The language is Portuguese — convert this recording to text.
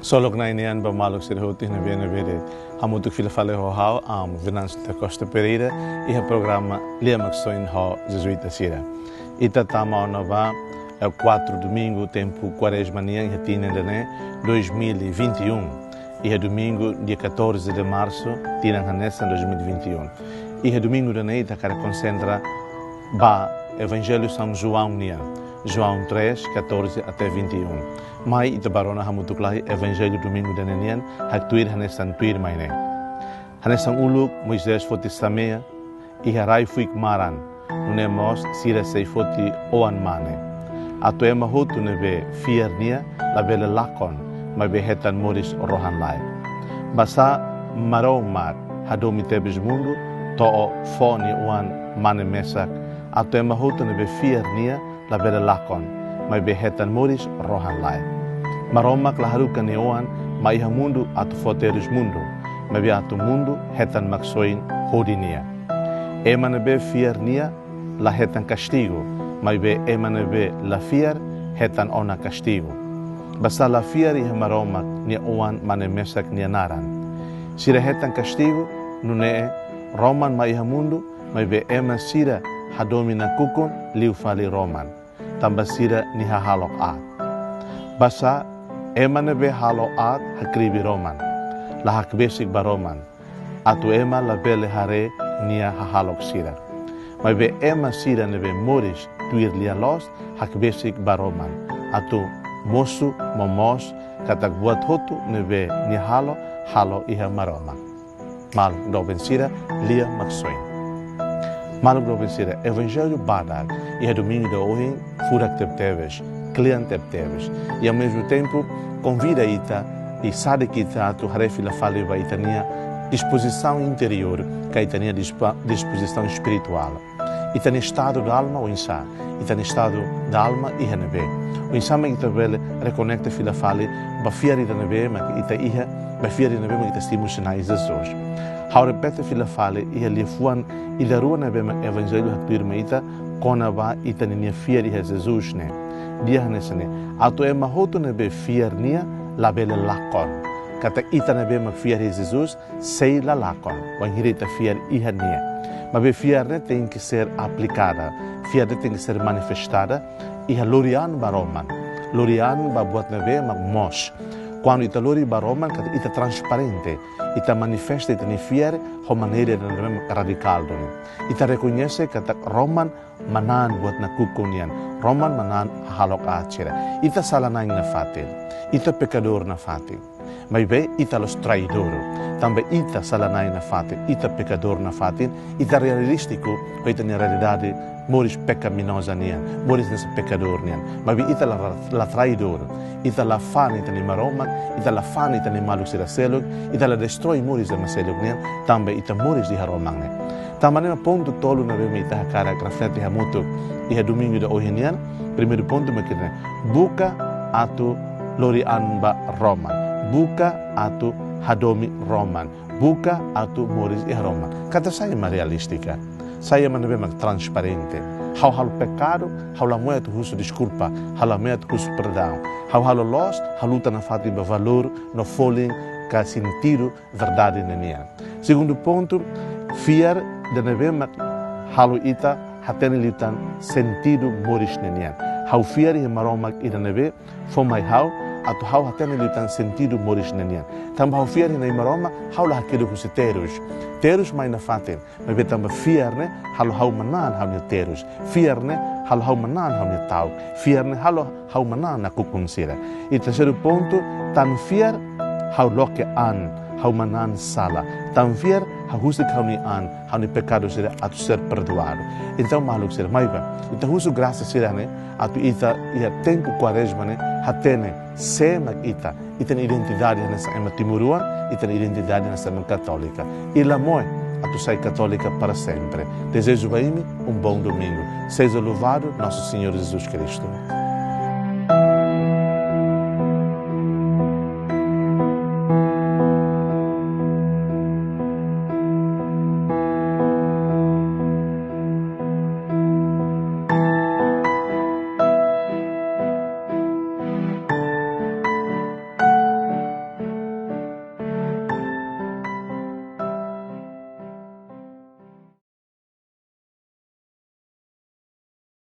Solo na inian ba malok sir hotis na bene vere. Hamutuk fila fale ho hao am Venâncio da Costa Pereira e o programa Lia Maxoin ho Jesuíta Sira. Ita tama onova é o 4 domingo tempo quaresma nia e tina dane 2021 e é domingo dia 14 de março tina hanessa 2021. E é domingo dane ita cara concentra ba Evangelho São João nia. João 3, 14 até 21. Mai ita barona hamutuklahi Evangelho domingo da nenian haktuir hanesan tuir maine. Hanesan uluk Moisés foti samea e harai fuik maran. Nunemos sira sei foti oan mane. Atu ema hotu nebe fiernia la vele lakon mai behetan moris rohan lai. Basa marau mar hadomi tebes mundu to foni oan mane mesak. Atu ema hotu nebe fiernia la vele lakon, mai behetan moris rohan lai. Maromak laharukan neoan, mai hamundu atu foterus mundu, mai be atu mundu hetan maksoin hodinia. Emane be fiernia la hetan castigo, mai be emane be la fier hetan ona castigo. Basta la fier iha maromak neoan mane mesak nianaran. Sira hetan castigo, nune roman mai hamundu, mai be ema sira hadomina kukun liu fali roman. Tamba sira ni hahalok at. Basa emane be halo at hakribi roman. La hakbesik ba roman. Atu ema la bele hare nia hahalok sira. Mai be ema sira nebe moris tuir lia los hakbesik ba roman. Atu mosu momos katak buat hotu nebe ni halo iha maroma. Mal doben sira lia maksoin. Maluk doben sira Evangelho badak e domingo da hoje furak tepteves, cliente tepteves. E ao mesmo tempo convida ita e sabe que ita tu harefila fale vai itania disposição interior, que itania disposição espiritual. Ita no estado da alma ou insa, ita no estado da alma e hanebe. O insa me ita vele reconecta fila fale, ba fiari da nebe, ma ita iha, ba fiari da nebe ma ita stimus na Jesus. How repete fila fale e ali fuan e da rua nebe ma evangelho haktuir ma ita kona ba ita ninia fiari ha Jesus ne. Dia hanesane. Atu ema hotu nebe fiarnia la bele lakon. Kata ita nebe ma fiari Jesus sei la lakon. Wanghirita fiar iha nia. Ma be fiarne tem que ser aplicada. Fiarne tem que ser manifestada. Iha lorian ba roman. Lorian ba buat nebe ma mos. Quando ita lori ba roman kata ita transparente. Ita manifesta ita ni fiare ho maneira radical doni. Ita reconhece kata roman manan buat na kukunian. Roman manan halok acera. Ita salah naing na fatil. Ita pecador na fatil. Mas bem, ita los traidor. Também ita salah naing na fatil. Ita pecador na fatil. Ita realistico. Ita na realidade moris pecaminosa nian. Moris nessa pecador nian. Mas bem, ita la traidor. Ita la fan ita ni maroman. Ita la fan ita ni maluk sira selog. Ita la destroy moris na selog nian. Também ita moris di haromang ne. Tamanema ponto tolo na bem ita cara grafete hamuto. E domingo da hoje nian. Primeiro ponto me kene. Buka atu lori anba roman. Buka atu hadomi roman. Buka atu moris e roman. Kata saya realistica. Saya manebema transparente. Hau halo pecado, hau la moeda tu husu desculpa, hau la moeda tu husu perdão. Hau halo lost, hau luta na fatima valor, no foling, ka sentido, verdade nenia. Segundo ponto, fiar de nebema halo ita hatene litan sentido moris nenia. Hau fiar e maromak ida nebe, fomai hau, atu hau hatene litan sentido moris nenia. Tamba hau fiar e maroma, hau la hakedo husu terus mai na fatin, mas betamba fierne halo hau manan hau ni terus, fierne halo hau manan hau ni tau, fierne halo hau manan na kukunsira. E terceiro ponto, tan fier hau loke an, hau manan sala, tan fier hau husik hau ni pecado sira atu ser perdoado. Então maluk sira maiba, então husu graça sira ne, atu ita ia tempo quaresma ne, hatene semak ita tem identidade nessa ema timuruan e tem identidade nessa ema católica. E la moe, a tu sai católica para sempre. Desejo a bom domingo. Seja louvado nosso Senhor Jesus Cristo.